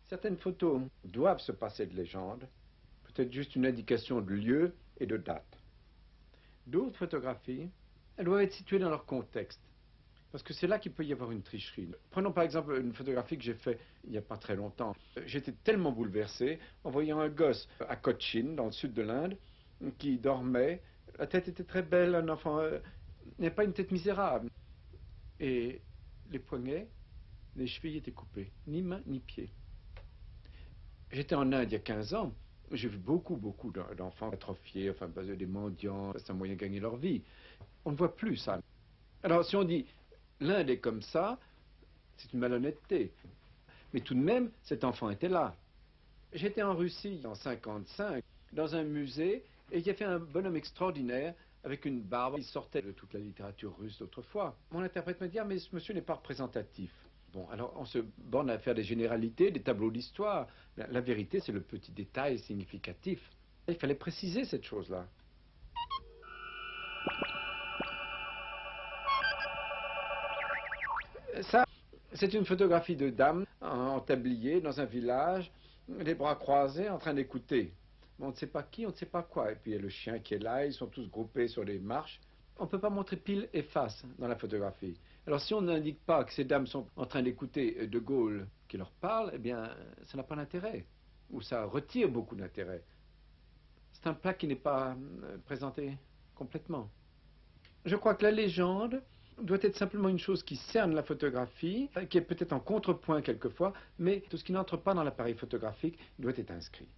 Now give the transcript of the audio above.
Certaines photos doivent se passer de légende, peut-être juste une indication de lieu et de date. D'autres photographies, elles doivent être situées dans leur contexte, parce que c'est là qu'il peut y avoir une tricherie. Prenons par exemple une photographie que j'ai faite il n'y a pas très longtemps. J'étais tellement bouleversé en voyant un gosse à Cochin, dans le sud de l'Inde, qui dormait. La tête était très belle, un enfant n'est pas une tête misérable. Et les poignets, les chevilles étaient coupées, ni main ni pied. J'étais en Inde il y a 15 ans. J'ai vu beaucoup d'enfants atrophiés, enfin des mendiants, c'est un moyen de gagner leur vie. On ne voit plus ça. Alors si on dit l'Inde est comme ça, c'est une malhonnêteté. Mais tout de même, cet enfant était là. J'étais en Russie en 1955, dans un musée, et il y avait un bonhomme extraordinaire avec une barbe. Il sortait de toute la littérature russe d'autrefois. Mon interprète me dit, ah, mais ce monsieur n'est pas représentatif. Bon, alors on se borne à faire des généralités, des tableaux d'histoire. La vérité, c'est le petit détail significatif. Il fallait préciser cette chose-là. Ça, c'est une photographie de dame en tablier dans un village, les bras croisés, en train d'écouter. On ne sait pas qui, on ne sait pas quoi. Et puis il y a le chien qui est là, ils sont tous groupés sur les marches. On ne peut pas montrer pile et face dans la photographie. Alors si on n'indique pas que ces dames sont en train d'écouter De Gaulle qui leur parle, eh bien, ça n'a pas d'intérêt. Ou ça retire beaucoup d'intérêt. C'est un plat qui n'est pas présenté complètement. Je crois que la légende doit être simplement une chose qui cerne la photographie, qui est peut-être en contrepoint quelquefois, mais tout ce qui n'entre pas dans l'appareil photographique doit être inscrit.